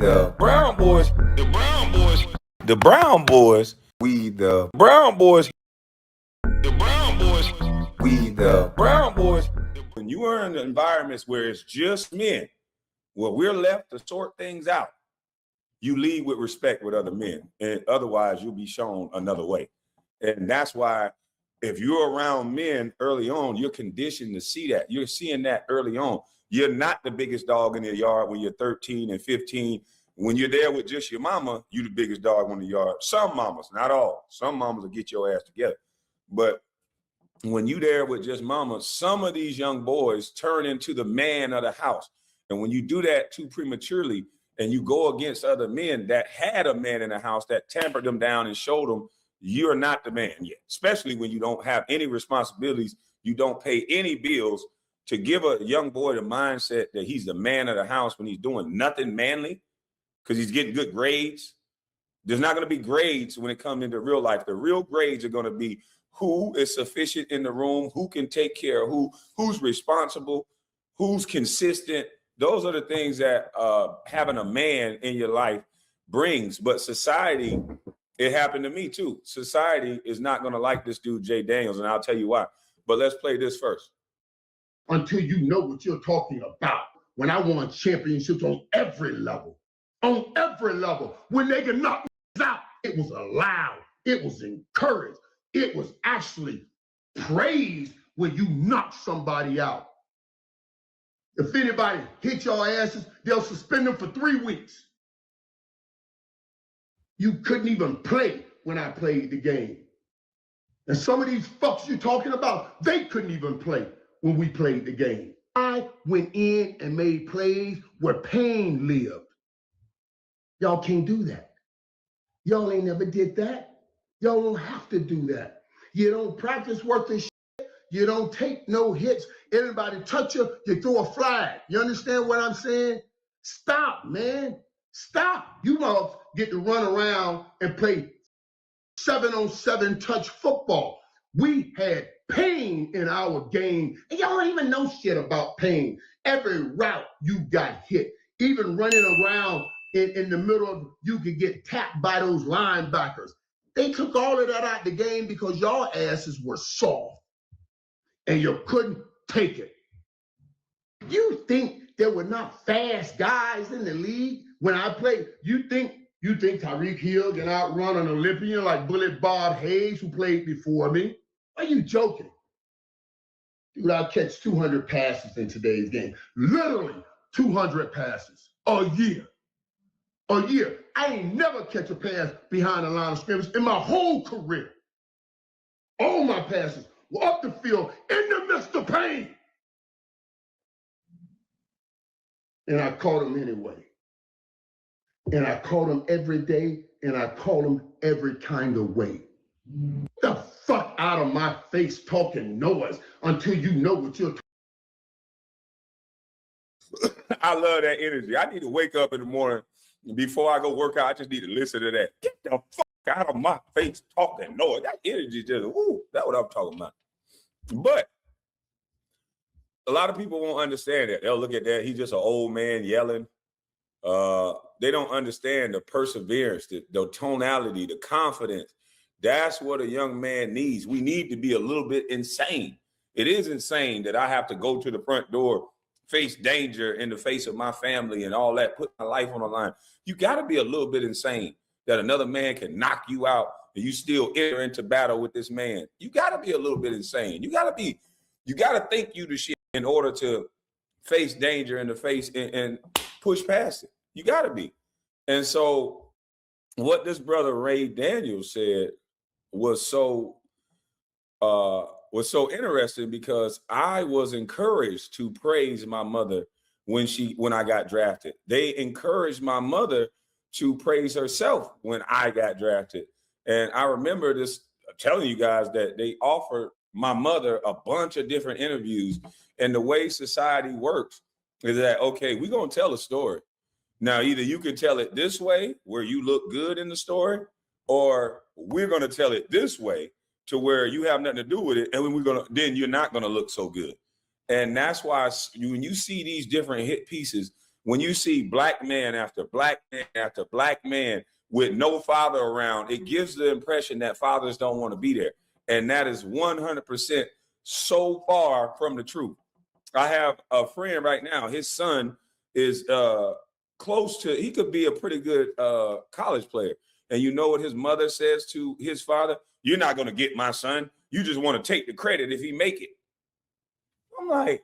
the Brown boys, the Brown boys, the Brown boys, we the Brown boys, the Brown boys, we the Brown boys. When you are in environments where it's just men, where we're left to sort things out, you lead with respect with other men, and otherwise you'll be shown another way. And that's why if you're around men early on, you're conditioned to see that. You're seeing that early on. You're not the biggest dog in the yard when you're 13 and 15. When you're there with just your mama, you're the biggest dog in the yard. Some mamas, not all. Some mamas will get your ass together. But when you there with just mama, some of these young boys turn into the man of the house. And when you do that too prematurely and you go against other men that had a man in the house that tampered them down and showed them you're not the man yet, especially when you don't have any responsibilities, you don't pay any bills, to give a young boy the mindset that he's the man of the house when he's doing nothing manly because he's getting good grades. There's not going to be grades when it comes into real life. The real grades are going to be who is sufficient in the room, who can take care of who's responsible, who's consistent. Those are the things that having a man in your life brings. But society, it happened to me too. Society is not going to like this dude, Jay Daniels, and I'll tell you why. But let's play this first. Until you know what you're talking about. When I won championships on every level, when they could knock me out, it was allowed, it was encouraged, it was actually praised when you knock somebody out. If anybody hit your asses, they'll suspend them for 3 weeks. You couldn't even play when I played the game. And some of these fucks you're talking about, they couldn't even play when we played the game. I went in and made plays where pain lived. Y'all can't do that. Y'all ain't never did that. Y'all don't have to do that. You don't practice worth the shit. You don't take no hits. Anybody touch you, you throw a flag. You understand what I'm saying? Stop, man. Stop. You must get to run around and play 7-on-7 touch football. We had pain in our game, and y'all don't even know shit about pain. Every route you got hit, even running around in the middle of, you could get tapped by those linebackers. They took all of that out the game because y'all asses were soft and you couldn't take it. You think there were not fast guys in the league when I played? You think Tyreek Hill can outrun an Olympian like Bullet Bob Hayes, who played before me? Are you joking? Dude, I'll catch 200 passes in today's game. Literally 200 passes a year. A year. I ain't never catch a pass behind the line of scrimmage in my whole career. All my passes were up the field in the midst of pain. And I caught them anyway. And I caught them every day, and I caught them every kind of way. The fuck out of my face talking noise until you know what you're talking. I love that energy. I need to wake up in the morning before I go work out. I just need to listen to that. Get the fuck out of my face talking noise. That energy just, woo, that's what I'm talking about. But a lot of people won't understand that. They'll look at that. He's just an old man yelling. They don't understand the perseverance, the tonality, the confidence. That's what a young man needs. We need to be a little bit insane. It is insane that I have to go to the front door, face danger in the face of my family and all that, put my life on the line. You got to be a little bit insane that another man can knock you out and you still enter into battle with this man. You got to be a little bit insane. You got to think you the shit in order to face danger in the face and push past it. You got to be. And so what this brother Ray Daniels said was so interesting, because I was encouraged to praise my mother when I got drafted. They encouraged my mother to praise herself when I got drafted. And I remember this telling you guys that they offered my mother a bunch of different interviews. And the way society works is that, okay, we're going to tell a story. Now, either you can tell it this way, where you look good in the story, or we're going to tell it this way to where you have nothing to do with it. And then you're not going to look so good. And that's why when you see these different hit pieces, When you see black man after black man after black man with no father around, it gives the impression that fathers don't want to be there. And that is 100% so far from the truth. I have a friend right now. His son is close to, he could be a pretty good college player. And you know what his mother says to his father? You're not going to get my son. You just want to take the credit if he make it. I'm like,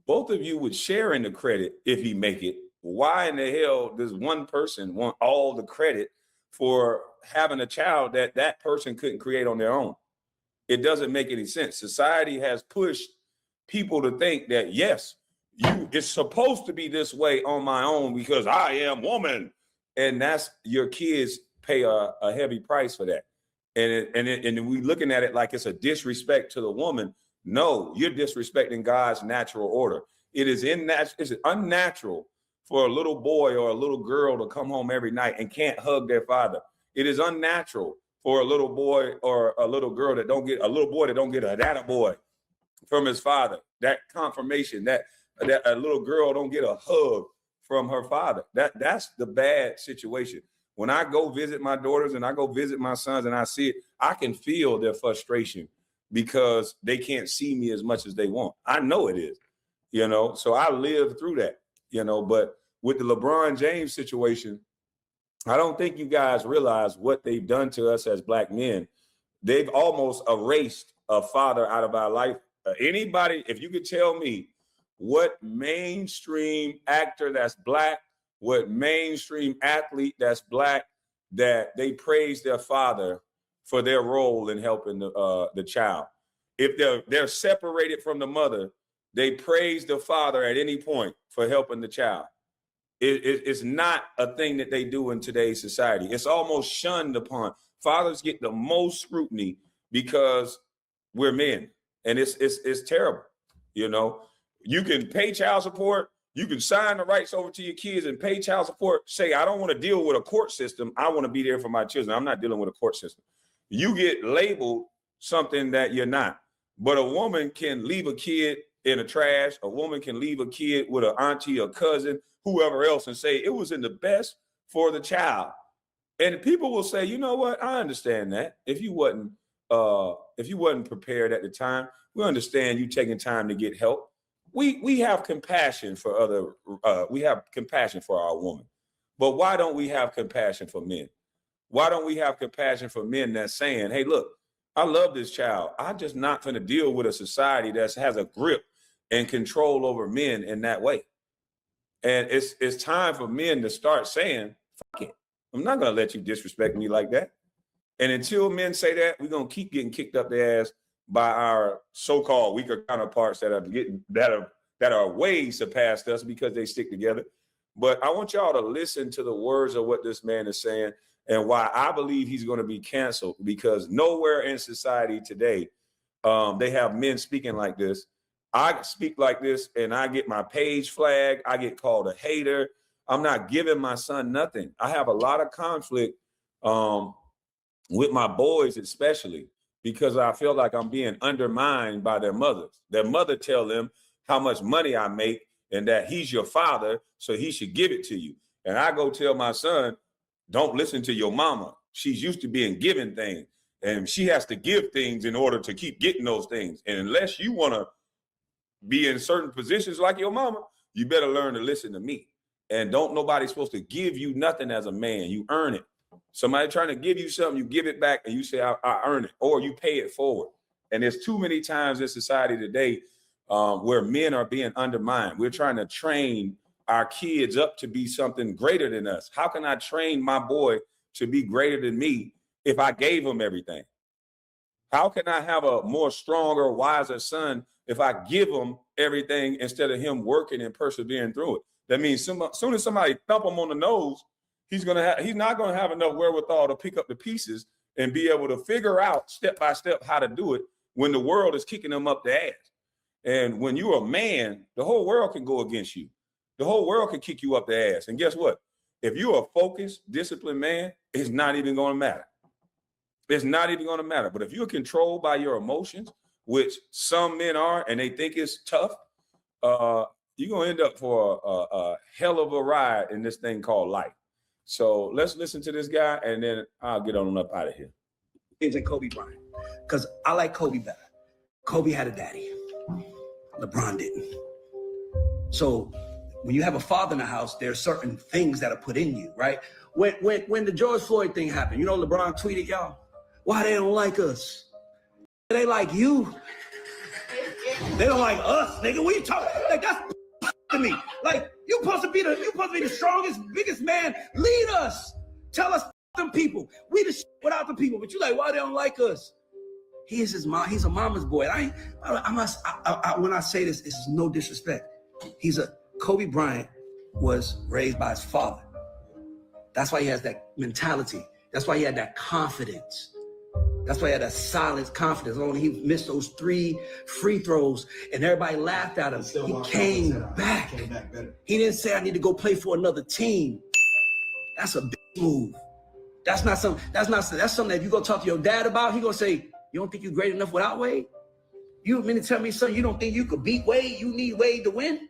both of you would share in the credit if he make it. Why in the hell does one person want all the credit for having a child that that person couldn't create on their own? It doesn't make any sense. Society has pushed people to think that, yes, it's supposed to be this way on my own because I am woman. And that's, your kids pay a heavy price for that. And we looking at it like it's a disrespect to the woman. No, you're disrespecting God's natural order. It's unnatural for a little boy or a little girl to come home every night and can't hug their father. It is unnatural for a little boy or a little girl that don't get a attaboy from his father. That confirmation that a little girl don't get a hug from her father. That's the bad situation. When I go visit my daughters and I go visit my sons and I see it, I can feel their frustration because they can't see me as much as they want. I know it is, so I lived through that, but with the LeBron James situation, I don't think you guys realize what they've done to us as black men. They've almost erased a father out of our life. Anybody, if you could tell me what mainstream actor that's black, what mainstream athlete that's black, that they praise their father for their role in helping the child. If they're separated from the mother, they praise the father at any point for helping the child. It's not a thing that they do in today's society. It's almost shunned upon. Fathers get the most scrutiny because we're men, and it's terrible. You can pay child support. You can sign the rights over to your kids and pay child support. Say, I don't want to deal with a court system. I want to be there for my children. I'm not dealing with a court system. You get labeled something that you're not. But a woman can leave a kid in the trash. A woman can leave a kid with an auntie, a cousin, whoever else, and say it was in the best for the child. And people will say, you know what? I understand that. If you wasn't prepared at the time, we understand you taking time to get help. We have compassion for we have compassion for our woman. But why don't we have compassion for men? Why don't we have compassion for men that's saying, hey, look, I love this child. I'm just not going to deal with a society that has a grip and control over men in that way. And it's time for men to start saying, fuck it. I'm not going to let you disrespect me like that. And until men say that, we're going to keep getting kicked up the ass by our so-called weaker counterparts that are way surpassed us because they stick together. But I want y'all to listen to the words of what this man is saying and why I believe he's going to be canceled, because nowhere in society today they have men speaking like this. I speak like this and I get my page flagged. I get called a hater. I'm not giving my son nothing. I have a lot of conflict with my boys, especially because I feel like I'm being undermined by their mothers. Their mother tell them how much money I make and that he's your father, so he should give it to you. And I go tell my son, don't listen to your mama. She's used to being given things, and she has to give things in order to keep getting those things. And unless you want to be in certain positions like your mama, you better learn to listen to me. And don't nobody supposed to give you nothing as a man. You earn it. Somebody trying to give you something, you give it back and you say, I earn it, or you pay it forward. And there's too many times in society today where men are being undermined. We're trying to train our kids up to be something greater than us. How can I train my boy to be greater than me if I gave him everything? How can I have a more stronger, wiser son if I give him everything instead of him working and persevering through it? That means soon as somebody thump him on the nose, he's not going to have enough wherewithal to pick up the pieces and be able to figure out step by step how to do it when the world is kicking him up the ass. And when you're a man, the whole world can go against you. The whole world can kick you up the ass. And guess what? If you're a focused, disciplined man, it's not even going to matter. It's not even going to matter. But if you're controlled by your emotions, which some men are, and they think it's tough, you're gonna end up for a hell of a ride in this thing called life. So let's listen to this guy, and then I'll get on up out of here. James and Kobe Bryant, because I like Kobe better. Kobe had a daddy. LeBron didn't. So when you have a father in the house, there are certain things that are put in you, right? When the George Floyd thing happened, you know, LeBron tweeted, y'all, why they don't like us? They like you. They don't like us, nigga. What you talking? Like, that's to me. Like, you supposed to be the strongest, biggest man. Lead us. Tell us them people. We the shit without the people. But you like, why they don't like us? He is his mom. He's a mama's boy. And when I say this, this is no disrespect. Kobe Bryant was raised by his father. That's why he has that mentality. That's why he had that confidence. That's why he had that solid confidence. Only he missed those 3 free throws and everybody laughed at him. He came back. He didn't say, I need to go play for another team. That's a big move. That's something that if you go talk to your dad about, he gonna say, you don't think you're great enough without Wade? You mean to tell me, son, you don't think you could beat Wade? You need Wade to win?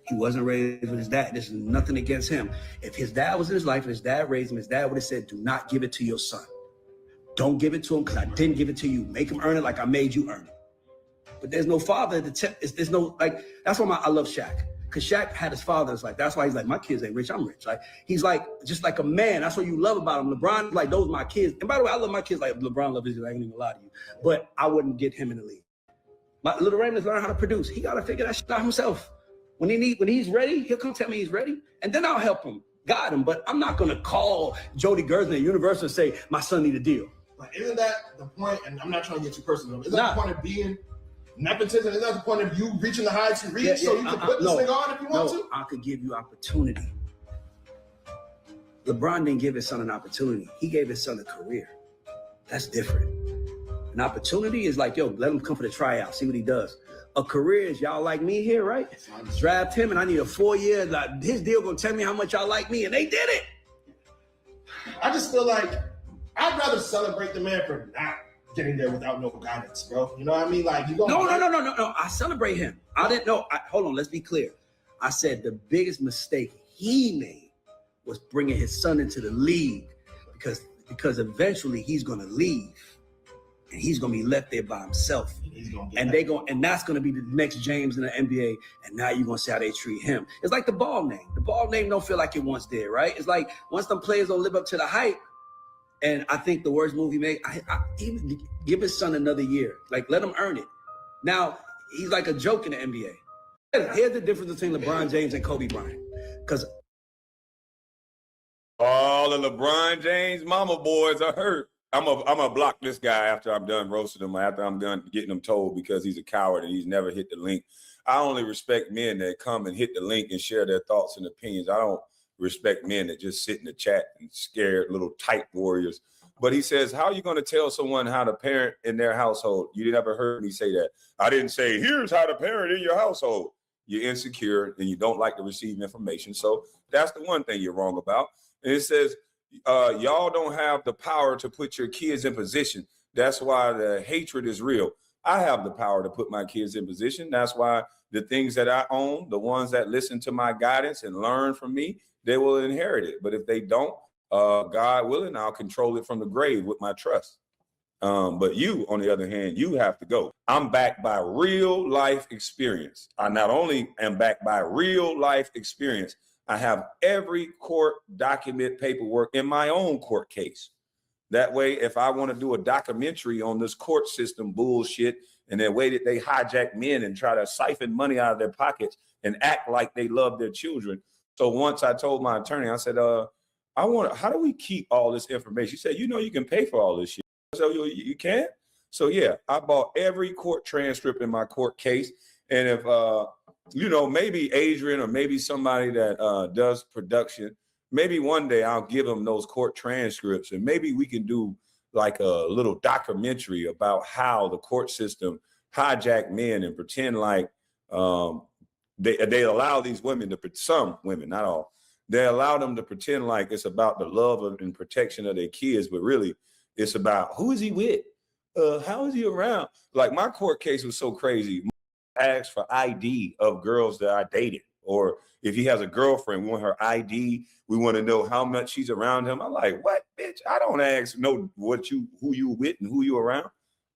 He wasn't raised with his dad. There's nothing against him. If his dad was in his life and his dad raised him, his dad would have said, do not give it to your son. Don't give it to him because I didn't give it to you. Make him earn it like I made you earn it. But there's no father. There's no, like, that's why I love Shaq. Because Shaq had his father. It's like, that's why he's like, my kids ain't rich, I'm rich. Like, he's like, just like a man. That's what you love about him. LeBron, like, those are my kids. And by the way, I love my kids like LeBron loves his. I ain't even lie to you. But I wouldn't get him in the league. My little Raymond's learning how to produce. He got to figure that shit out himself. When he's ready, he'll come tell me he's ready, and then I'll help him, guide him. But I'm not gonna call Jody Gersman at Universal and say my son need a deal. Like, isn't that the point? And I'm not trying to get too personal. Isn't that the point of being nepotism? Isn't that the point of you reaching the heights you reach so you can put this thing on if you want to? I could give you opportunity. LeBron didn't give his son an opportunity. He gave his son a career. That's different. An opportunity is like, yo, let him come for the tryout, see what he does. A career is y'all like me here, right? Draft him and I need a 4-year, like his deal gonna tell me how much y'all like me, and they did it. I just feel like I'd rather celebrate the man for not getting there without no guidance, bro. You know what I mean? Like, you go. No. I celebrate him. I didn't know. Hold on, let's be clear. I said the biggest mistake he made was bringing his son into the league because eventually he's gonna leave. And he's gonna be left there by himself, and that's gonna be the next James in the NBA. And now you're gonna see how they treat him. It's like the ball name. The ball name don't feel like it once did, right? It's like once them players don't live up to the hype. And I think the worst move he made, even give his son another year. Like, let him earn it. Now he's like a joke in the NBA. Here's the difference between LeBron James and Kobe Bryant, because all the LeBron James mama boys are hurt. I'm gonna block this guy after I'm done roasting him, after I'm done getting him told because he's a coward and he's never hit the link. I only respect men that come and hit the link and share their thoughts and opinions. I don't respect men that just sit in the chat and scared little type warriors. But he says, how are you going to tell someone how to parent in their household? You never heard me say that. I didn't say, here's how to parent in your household. You're insecure and you don't like to receive information. So that's the one thing you're wrong about. And it says, y'all don't have the power to put your kids in position. That's why the hatred is real. I have the power to put my kids in position. That's why the things that I own, the ones that listen to my guidance and learn from me, they will inherit it. But if they don't, God willing, I'll control it from the grave with my trust. But you, on the other hand, you have to go. I'm backed by real life experience. I not only am backed by real life experience, I have every court document paperwork in my own court case. That way, if I want to do a documentary on this court system bullshit and the way that they hijack men and try to siphon money out of their pockets and act like they love their children. So once I told my attorney, I said, how do we keep all this information? He said, you can pay for all this shit. So you can? So yeah, I bought every court transcript in my court case. And if, maybe Adrian or maybe somebody that does production, maybe one day I'll give them those court transcripts and maybe we can do like a little documentary about how the court system hijack men and pretend like they allow these women to, some women, not all, they allow them to pretend like it's about the love and protection of their kids, but really it's about who is he with? How is he around? Like my court case was so crazy. ask for ID of girls that I dated. Or if he has a girlfriend, we want her ID. We want to know how much she's around him. I'm like, what, bitch? I don't ask know who you with and who you around.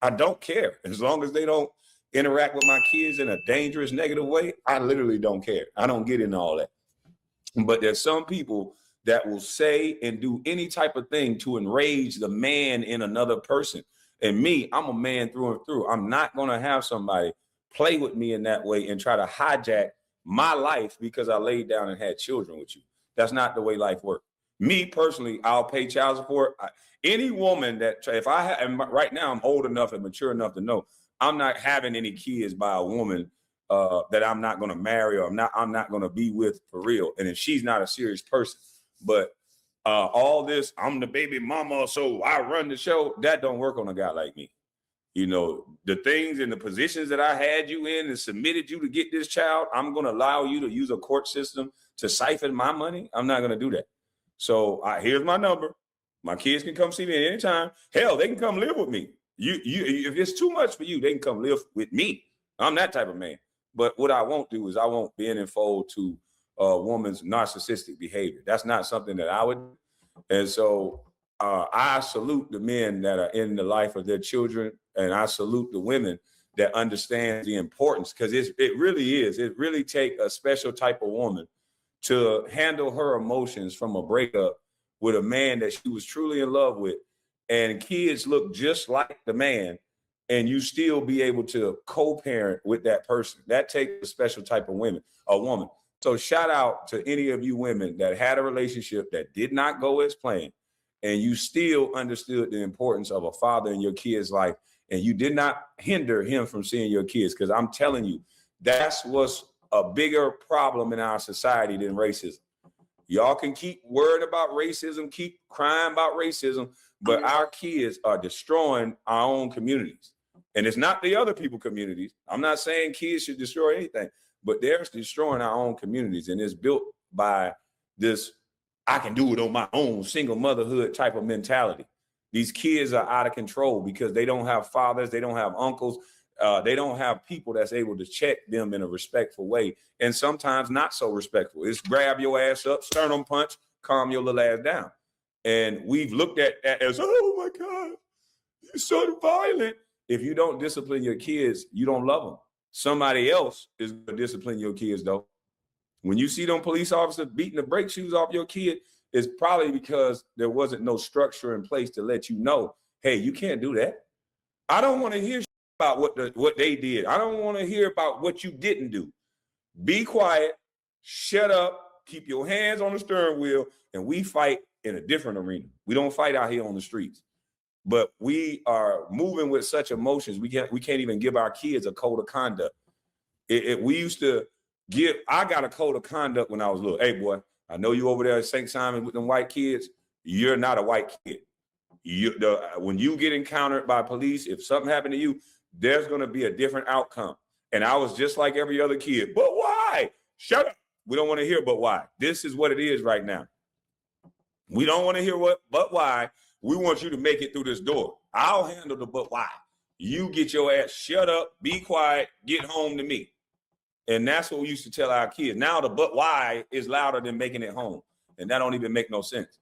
I don't care. As long as they don't interact with my kids in a dangerous, negative way, I literally don't care. I don't get into all that. But there's some people that will say and do any type of thing to enrage the man in another person. And me, I'm a man through and through. I'm not going to have somebody play with me in that way and try to hijack my life because I laid down and had children with you. That's not the way life works. Me personally, I'll pay child support. Any woman that, if I have, and right now I'm old enough and mature enough to know I'm not having any kids by a woman that I'm not going to marry or I'm not going to be with for real. And if she's not a serious person, but all this, I'm the baby mama, so I run the show, that don't work on a guy like me. You know, the things and the positions that I had you in and submitted you to get this child, I'm going to allow you to use a court system to siphon my money. I'm not going to do that. So here's my number. My kids can come see me at any time. Hell, they can come live with me. If it's too much for you, they can come live with me. I'm that type of man. But what I won't do is I won't be in fold to a woman's narcissistic behavior. That's not something that I would. And so I salute the men that are in the life of their children, and I salute the women that understand the importance, because it really is. It really takes a special type of woman to handle her emotions from a breakup with a man that she was truly in love with, and kids look just like the man, and you still be able to co-parent with that person. That takes a special type of woman. So shout out to any of you women that had a relationship that did not go as planned, and you still understood the importance of a father in your kid's life, and you did not hinder him from seeing your kids. Because I'm telling you, that's what's a bigger problem in our society than racism. Y'all can keep worrying about racism, keep crying about racism, but our kids are destroying our own communities. And it's not the other people's communities. I'm not saying kids should destroy anything, but they're destroying our own communities. And it's built by this, I can do it on my own, single motherhood type of mentality. These kids are out of control because they don't have fathers, they don't have uncles, they don't have people that's able to check them in a respectful way, and sometimes not so respectful. It's grab your ass up, sternum punch, calm your little ass down. And we've looked at that as, oh my God, you're so violent. If you don't discipline your kids, you don't love them. Somebody else is going to discipline your kids, though. When you see them police officers beating the brake shoes off your kid, it's probably because there wasn't no structure in place to let you know, hey, you can't do that. I don't want to hear about what they did. I don't want to hear about what you didn't do. Be quiet, shut up, keep your hands on the steering wheel, and we fight in a different arena. We don't fight out here on the streets. But we are moving with such emotions, we can't even give our kids a code of conduct. We used to I got a code of conduct when I was little. Hey, boy, I know you over there at St. Simon with them white kids. You're not a white kid. When you get encountered by police, if something happened to you, there's going to be a different outcome. And I was just like every other kid. But why? Shut up. We don't want to hear but why. This is what it is right now. We don't want to hear but why. We want you to make it through this door. I'll handle the but why. You get your ass shut up, be quiet, get home to me. And that's what we used to tell our kids. Now the but why is louder than making it home. And that don't even make no sense.